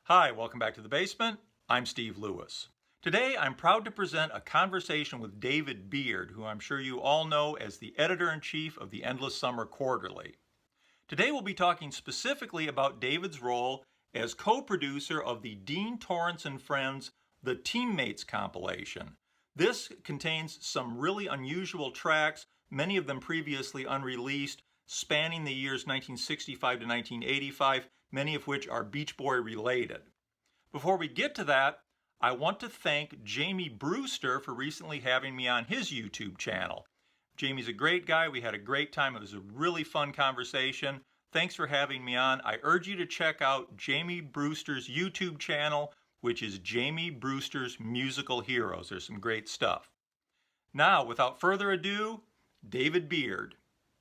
Hi, welcome back to the basement. I'm Steve Lewis. Today, I'm proud to present a conversation with David Beard, who I'm sure you all know as the editor-in-chief of the Endless Summer Quarterly. Today, we'll be talking specifically about David's role as co-producer of the Dean Torrence and Friends The Teammates compilation. This contains some really unusual tracks, many of them previously unreleased, spanning the years 1965 to 1985, many of which are Beach Boy related. Before we get to that, I want to thank Jamie Brewster for recently having me on his YouTube channel. Jamie's a great guy. We had a great time. It was a really fun conversation. Thanks for having me on. I urge you to check out Jamie Brewster's YouTube channel, which is Jamie Brewster's Musical Heroes. There's some great stuff. Now, without further ado, David Beard.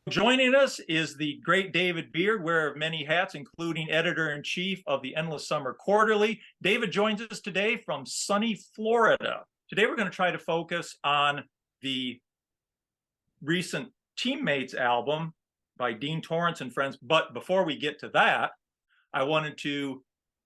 Joining us is the great David Beard, wearer of many hats, including editor-in-chief of the Endless Summer Quarterly. David joins us today from sunny Florida. Today we're going to try to focus on the recent Teammates album by Dean Torrence and Friends. But before we get to that, I wanted to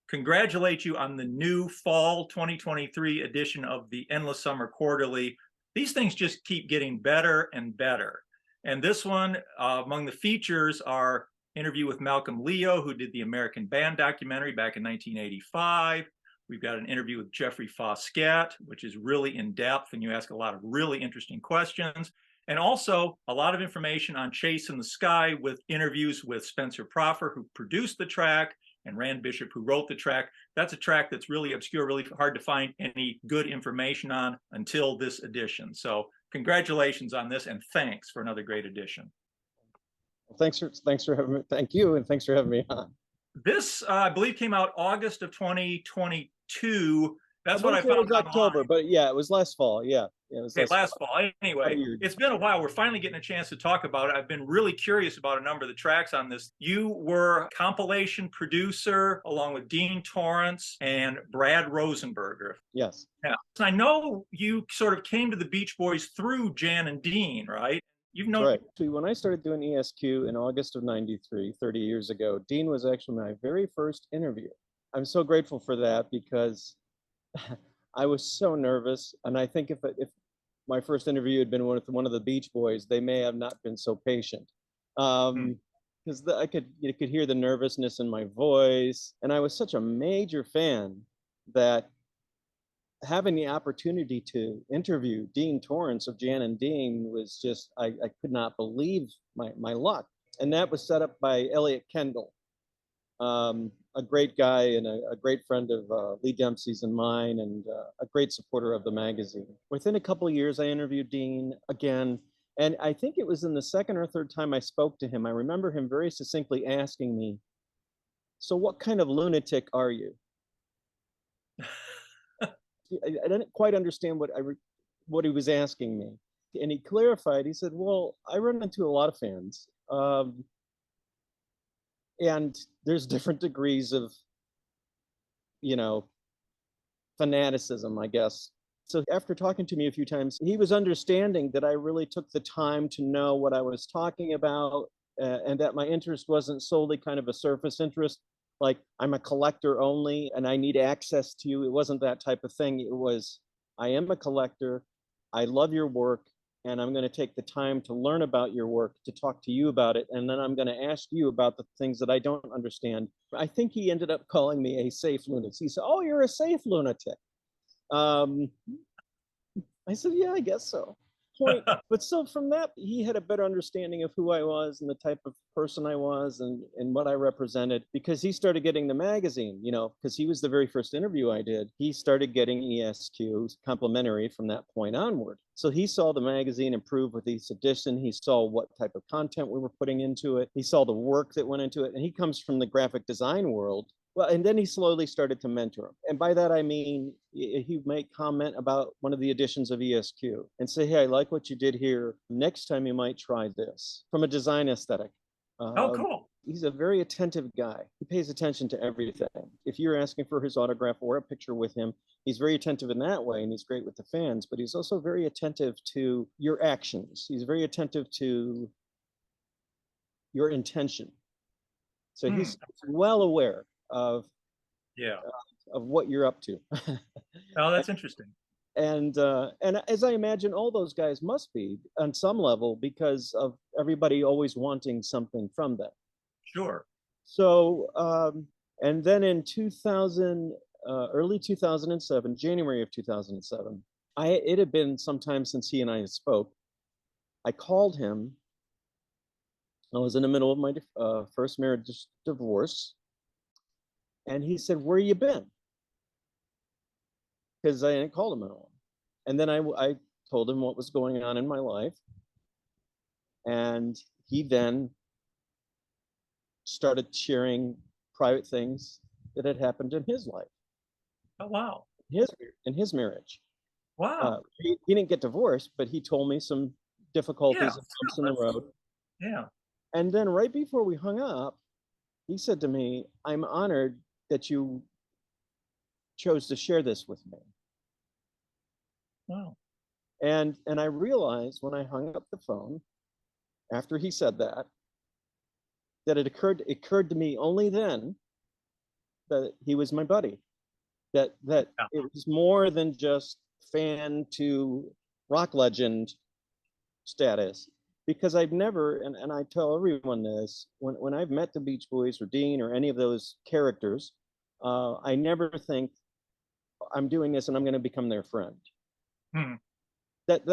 congratulate you on the new fall 2023 edition of the Endless Summer Quarterly. These things just keep getting better and better. And this one, among the features are interview with Malcolm Leo, who did the American Band documentary back in 1985. We've got an interview with Jeffrey Foskett, which is really in depth, and you ask a lot of really interesting questions. And also a lot of information on Chase in the Sky with interviews with Spencer Proffer, who produced the track, and Rand Bishop, who wrote the track. That's a track that's really obscure, really hard to find any good information on until this edition. So congratulations on this, and thanks for another great edition. Thanks for having me. Thank you, and thanks for having me on. This, I believe, came out August of 2022. That's what I found. It was October, but yeah, it was last fall. Yeah, it was last fall. Anyway, it's been a while. We're finally getting a chance to talk about it. I've been really curious about a number of the tracks on this. You were compilation producer along with Dean Torrence and Brad Rosenberger. Yes. Yeah. I know you sort of came to the Beach Boys through Jan and Dean, right? You've known. Right. When I started doing ESQ in August of '93, 30 years ago, Dean was actually my very first interview. I'm so grateful for that because I was so nervous, and I think if my first interview had been with one of the Beach Boys, they may have not been so patient, because you could hear the nervousness in my voice, and I was such a major fan that having the opportunity to interview Dean Torrence of Jan and Dean was just I could not believe my luck, and that was set up by Elliot Kendall. A great guy and a great friend of Lee Dempsey's and mine, and a great supporter of the magazine. Within a couple of years, I interviewed Dean again, and I think it was in the second or third time I spoke to him, I remember him very succinctly asking me, "So what kind of lunatic are you?" I didn't quite understand what he was asking me. And he clarified, he said, "Well, I run into a lot of fans. And there's different degrees of, fanaticism, I guess." So after talking to me a few times, he was understanding that I really took the time to know what I was talking about, and that my interest wasn't solely kind of a surface interest, like I'm a collector only and I need access to you. It wasn't that type of thing. It was, I am a collector, I love your work, and I'm going to take the time to learn about your work, to talk to you about it, and then I'm going to ask you about the things that I don't understand. I think he ended up calling me a safe lunatic. He said, "Oh, you're a safe lunatic." I said, "Yeah, I guess so." But so from that, he had a better understanding of who I was and the type of person I was and what I represented, because he started getting the magazine, because he was the very first interview I did. He started getting ESQ complimentary from that point onward. So he saw the magazine improve with each edition. He saw what type of content we were putting into it. He saw the work that went into it. And he comes from the graphic design world. Well, and then he slowly started to mentor him. And by that, I mean, he might comment about one of the editions of ESQ and say, "Hey, I like what you did here. Next time you might try this," from a design aesthetic. Oh, cool. He's a very attentive guy. He pays attention to everything. If you're asking for his autograph or a picture with him, he's very attentive in that way, and he's great with the fans, but he's also very attentive to your actions. He's very attentive to your intention. So he's well aware of of what you're up to. Oh, that's interesting. And as I imagine all those guys must be on some level because of everybody always wanting something from them. Sure. So and then in 2000, early 2007, January of 2007, it had been some time since he and I had spoke. I called him. I was in the middle of my first marriage divorce, and he said, "Where you been?" Because I hadn't called him at all. And then I told him what was going on in my life, and he then started sharing private things that had happened in his life, Oh, wow. his in his marriage. Wow. He didn't get divorced, but he told me some Yeah. difficulties and bumps in the road. Yeah. And then right before we hung up, he said to me, "I'm honored that you chose to share this with me." Wow. And I realized when I hung up the phone after he said that, that it occurred to me only then that he was my buddy. That Yeah. it was more than just fan to rock legend status. Because I've never, and I tell everyone this, when I've met the Beach Boys or Dean or any of those characters, I never think I'm doing this and I'm going to become their friend. Hmm. That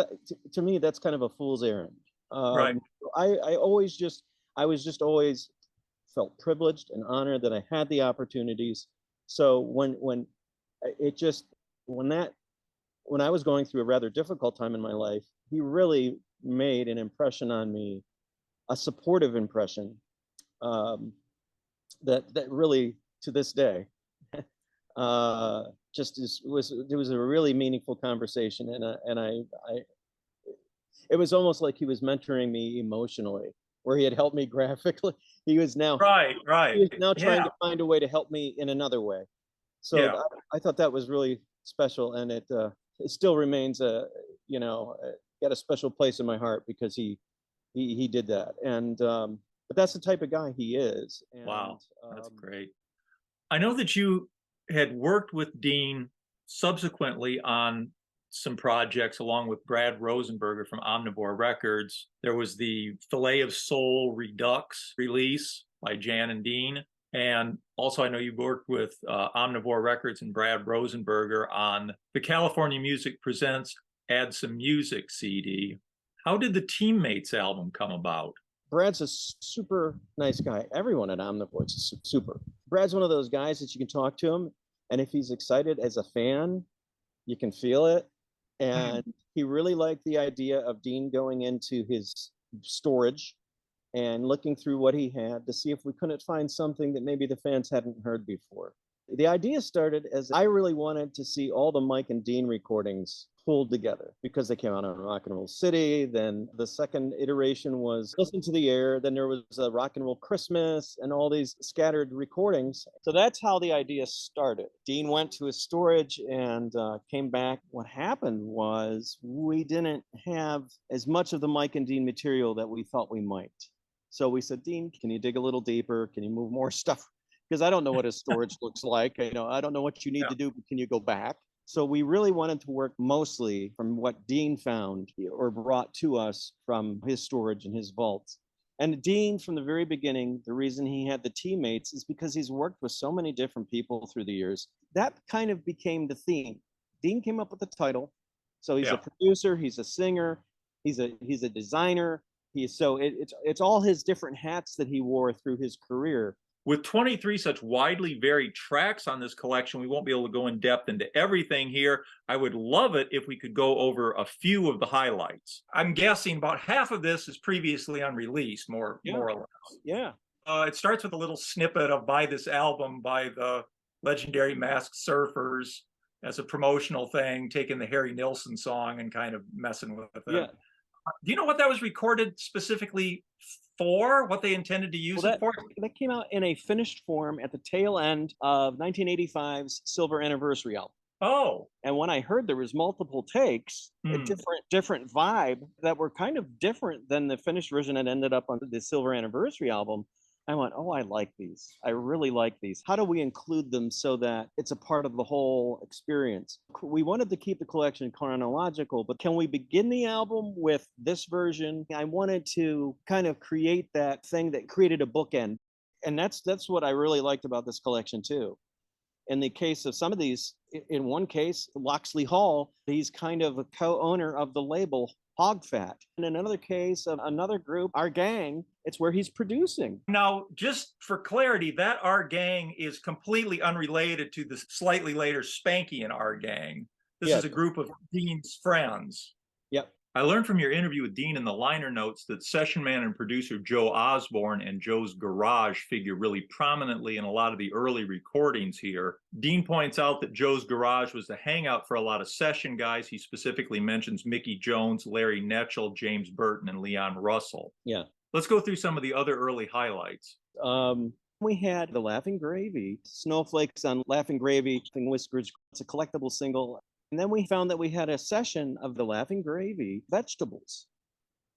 to me, that's kind of a fool's errand. Right. I always just, I was just always felt privileged and honored that I had the opportunities. So when it just when that when I was going through a rather difficult time in my life, he really made an impression on me, a supportive impression, um, that really to this day uh, just was it was a really meaningful conversation, and I it was almost like he was mentoring me emotionally, where he had helped me graphically. He was now Right. he Right. was now Yeah. trying to find a way to help me in another way. So Yeah. I thought that was really special, and it still remains got a special place in my heart because he did that, and but that's the type of guy he is, and Wow. That's great. I know that you had worked with Dean subsequently on some projects along with Brad Rosenberger from Omnivore Records. There was the Fillet of Soul Redux release by Jan and Dean. And also, I know you worked with Omnivore Records and Brad Rosenberger on the California Music Presents Add Some Music CD. How did the Teammates album come about? Brad's a super nice guy. Everyone at Omnivore is super. Brad's one of those guys that you can talk to him, and if he's excited as a fan, you can feel it. Hmm. And he really liked the idea of Dean going into his storage and looking through what he had to see if we couldn't find something that maybe the fans hadn't heard before. The idea started as I really wanted to see all the Mike and Dean recordings pulled together because they came out on Rock and Roll City. Then the second iteration was Listen to the Air. Then there was a Rock and Roll Christmas and all these scattered recordings. So that's how the idea started. Dean went to his storage and came back. What happened was we didn't have as much of the Mike and Dean material that we thought we might. So we said, Dean, can you dig a little deeper? Can you move more stuff? Because I don't know what his storage looks like. I don't know what you need Yeah. to do, but can you go back? So we really wanted to work mostly from what Dean found or brought to us from his storage and his vaults. And Dean, from the very beginning, the reason he had the Teammates is because he's worked with so many different people through the years. That kind of became the theme. Dean came up with the title. So he's a Yeah. producer, he's a singer, he's a designer. It's all his different hats that he wore through his career. With 23 such widely varied tracks on this collection, we won't be able to go in depth into everything here. I would love it if we could go over a few of the highlights. I'm guessing about half of this is previously unreleased, more or less. Yeah. It starts with a little snippet of Buy This Album by the legendary Masked Surfers as a promotional thing, taking the Harry Nilsson song and kind of messing with it. Yeah. Do you know what that was recorded specifically for? What they intended to use it for? That came out in a finished form at the tail end of 1985's Silver Anniversary album. Oh. And when I heard there was multiple takes, a different vibe that were kind of different than the finished version that ended up on the Silver Anniversary album, I went, oh, I like these. I really like these. How do we include them so that it's a part of the whole experience? We wanted to keep the collection chronological, but can we begin the album with this version? I wanted to kind of create that thing that created a bookend. And that's what I really liked about this collection too. In the case of some of these, in one case, Loxley Hall, he's kind of a co-owner of the label Hog Fat. In another case of another group, Our Gang, it's where he's producing. Now, just for clarity, that Our Gang is completely unrelated to the slightly later Spanky and Our Gang. This is a group of Dean's friends. Yep. I learned from your interview with Dean in the liner notes that session man and producer Joe Osborne and Joe's Garage figure really prominently in a lot of the early recordings here. Dean points out that Joe's Garage was the hangout for a lot of session guys. He specifically mentions Mickey Jones, Larry Netchell, James Burton, and Leon Russell. Yeah. Let's go through some of the other early highlights. We had the Laughing Gravy, Snowflakes on Laughing Gravy, Whiskers. It's a collectible single. And then we found that we had a session of the Laughing Gravy, Vegetables,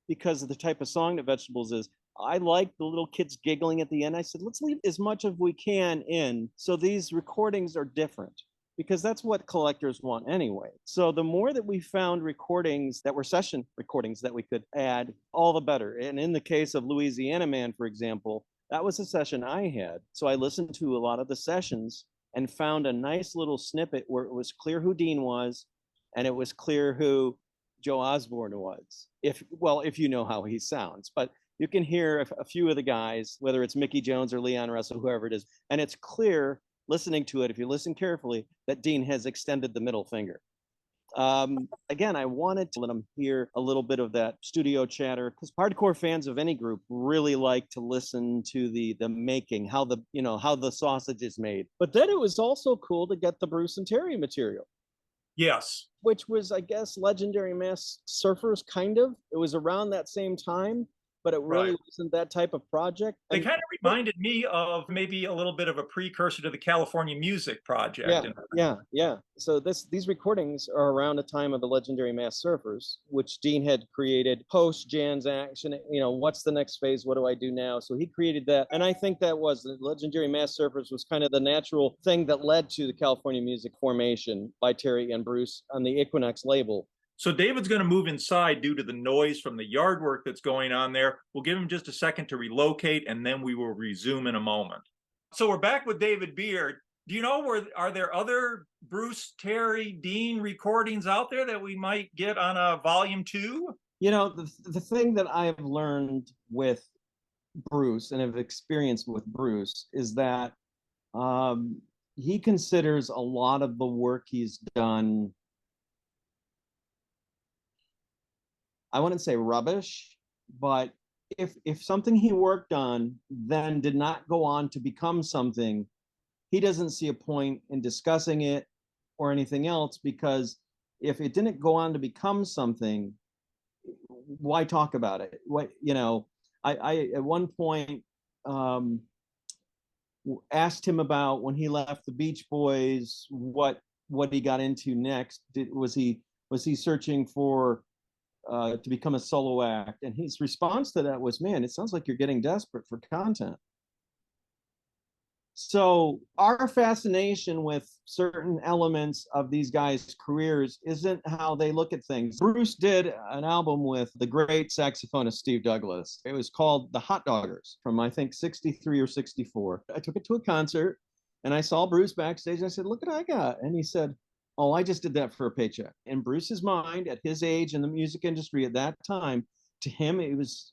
because of the type of song that Vegetables is. I like the little kids giggling at the end. I said, let's leave as much as we can in so these recordings are different, because that's what collectors want anyway. So the more that we found recordings that were session recordings that we could add, all the better. And in the case of Louisiana Man, for example, that was a session I had. So I listened to a lot of the sessions and found a nice little snippet where it was clear who Dean was, and it was clear who Joe Osborne was. If you know how he sounds, but you can hear a few of the guys, whether it's Mickey Jones or Leon Russell, whoever it is, and it's clear listening to it, if you listen carefully, that Dean has extended the middle finger. Again, I wanted to let them hear a little bit of that studio chatter, because hardcore fans of any group really like to listen to the making, how the sausage is made. But then it was also cool to get the Bruce and Terry material. Yes. Which was, I guess, Legendary Mass Surfers, kind of. It was around that same time, but it really wasn't that type of project. They kind of reminded me of maybe a little bit of a precursor to the California Music Project. Yeah. So these recordings are around the time of the Legendary Mass Surfers, which Dean had created post Jan's action. What's the next phase? What do I do now? So he created that. And I think that was the Legendary Mass Surfers was kind of the natural thing that led to the California Music formation by Terry and Bruce on the Equinox label. So David's going to move inside due to the noise from the yard work that's going on there. We'll give him just a second to relocate, and then we will resume in a moment. So we're back with David Beard. Do you know, are there other Bruce, Terry, Dean recordings out there that we might get on a volume 2? The thing that I've learned with Bruce and have experienced with Bruce is that he considers a lot of the work he's done, I wouldn't say rubbish, but if something he worked on then did not go on to become something, he doesn't see a point in discussing it or anything else, because if it didn't go on to become something, why talk about it? I at one point asked him about when he left the Beach Boys, what he got into next. Was he searching for to become a solo act? And his response to that was, man, it sounds like you're getting desperate for content. So our fascination with certain elements of these guys' careers isn't how they look at things. Bruce did an album with the great saxophonist Steve Douglas. It was called The Hot Doggers from, I think, 63 or 64. I took it to a concert and I saw Bruce backstage and I said, look what I got. And he said, oh, I just did that for a paycheck. In Bruce's mind, at his age in the music industry at that time, to him, it was,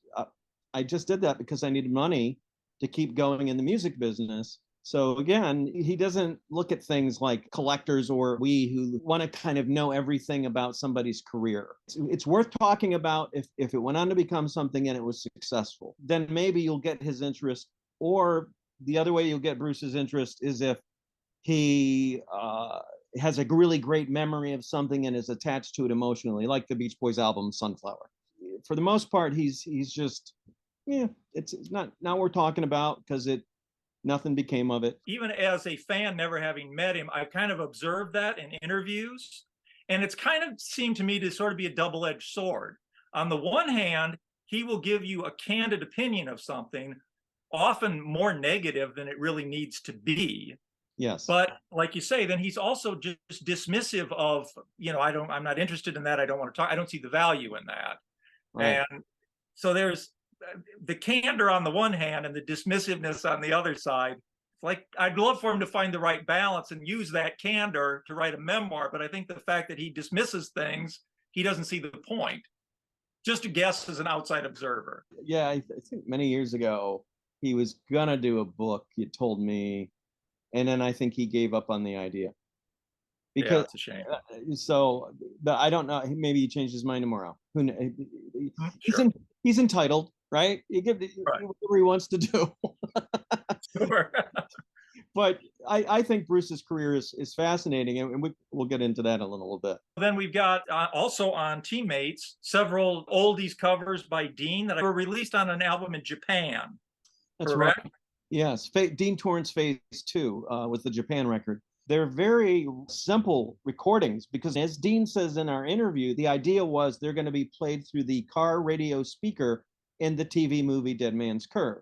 I just did that because I needed money to keep going in the music business. So again, he doesn't look at things like collectors or we who want to kind of know everything about somebody's career. It's worth talking about if it went on to become something and it was successful. Then maybe you'll get his interest. Or the other way you'll get Bruce's interest is if he has a really great memory of something and is attached to it emotionally, like the Beach Boys album Sunflower. For the most part, he's just, it's not we're talking about, because nothing became of it. Even as a fan, never having met him, I've kind of observed that in interviews. And it's kind of seemed to me to sort of be a double-edged sword. On the one hand, he will give you a candid opinion of something. often more negative than it really needs to be. Yes. But like you say, then he's also just dismissive of, I'm not interested in that. I don't want to talk. I don't see the value in that. Right. And so there's the candor on the one hand and the dismissiveness on the other side. It's like, I'd love for him to find the right balance and use that candor to write a memoir. But I think the fact that he dismisses things, he doesn't see the point. Just a guess as an outside observer. Yeah, I think many years ago he was gonna do a book. He told me, and then I think he gave up on the idea Yeah, because. it's a shame. So I don't know. Maybe he changed his mind tomorrow. He's Sure. he's entitled, right? He give Right. whatever he wants to do. Sure. But I think Bruce's career is fascinating, and we'll get into that in a little bit. Then we've got also on Teammates several oldies covers by Dean that were released on an album in Japan. That's Correct? right. Yes, Dean Torrance Phase 2 was the Japan record. They're very simple recordings because, as Dean says in our interview, the idea was they're going to be played through the car radio speaker in the TV movie Dead Man's Curve.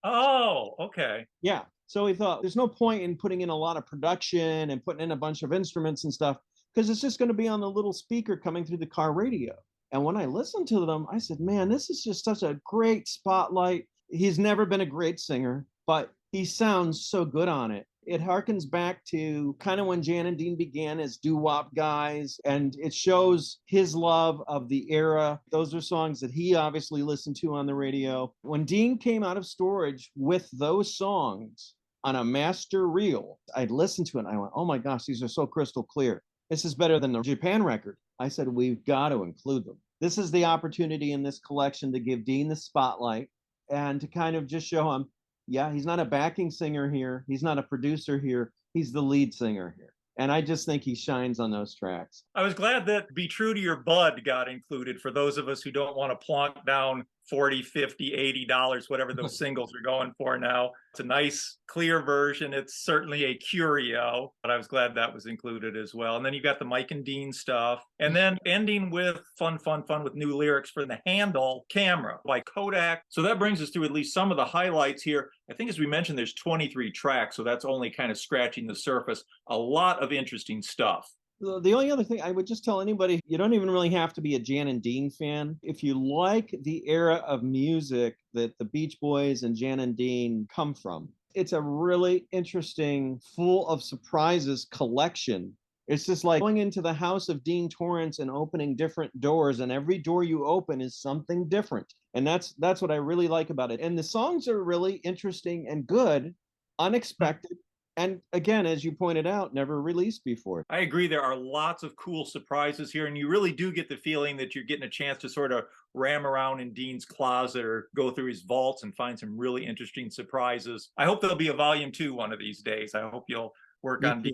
Oh, okay. Yeah. So we thought there's no point in putting in a lot of production and putting in a bunch of instruments and stuff because it's just going to be on the little speaker coming through the car radio. And when I listened to them, I said, man, this is just such a great spotlight. He's never been a great singer, but he sounds so good on it. It harkens back to kind of when Jan and Dean began as doo-wop guys, and it shows his love of the era. Those are songs that he obviously listened to on the radio. When Dean came out of storage with those songs on a master reel, I'd listened to it and I went, oh my gosh, these are so crystal clear. This is better than the Japan record. I said, we've got to include them. This is the opportunity in this collection to give Dean the spotlight and to kind of just show him, yeah, he's not a backing singer here. He's not a producer here. He's the lead singer here. And I just think he shines on those tracks. I was glad that Be True to Your Bud got included for those of us who don't want to plonk down 40, 50, $80, whatever those singles are going for now. It's a nice, clear version. It's certainly a curio, but I was glad that was included as well. And then you got the Mike and Dean stuff. And then ending with Fun, Fun, Fun with new lyrics for the Handle Camera by Kodak. So that brings us through at least some of the highlights here. I think as we mentioned, there's 23 tracks, so that's only kind of scratching the surface. A lot of interesting stuff. The only other thing I would just tell anybody, you don't even really have to be a Jan and Dean fan. If you like the era of music that the Beach Boys and Jan and Dean come from, it's a really interesting, full of surprises collection. It's just like going into the house of Dean Torrance and opening different doors, and every door you open is something different. And that's what I really like about it. And the songs are really interesting and good, unexpected. And again, as you pointed out, never released before. I agree. There are lots of cool surprises here, and you really do get the feeling that you're getting a chance to sort of ram around in Dean's closet or go through his vaults and find some really interesting surprises. I hope there'll be a volume 2 one of these days. I hope you'll work on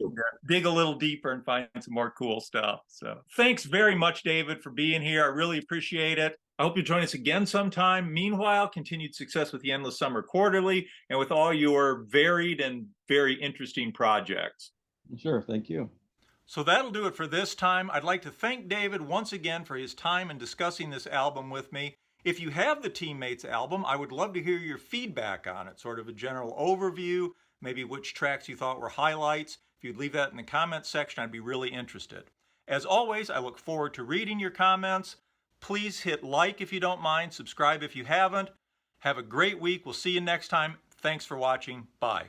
dig a little deeper and find some more cool stuff. So thanks very much, David, for being here. I really appreciate it. I hope you join us again sometime. Meanwhile, continued success with the Endless Summer Quarterly and with all your varied and very interesting projects. Sure, thank you. So that'll do it for this time. I'd like to thank David once again for his time in discussing this album with me. If you have the Teammates album, I would love to hear your feedback on it, sort of a general overview, maybe which tracks you thought were highlights. If you'd leave that in the comments section, I'd be really interested. As always, I look forward to reading your comments. Please hit like if you don't mind, subscribe if you haven't. Have a great week. We'll see you next time. Thanks for watching. Bye.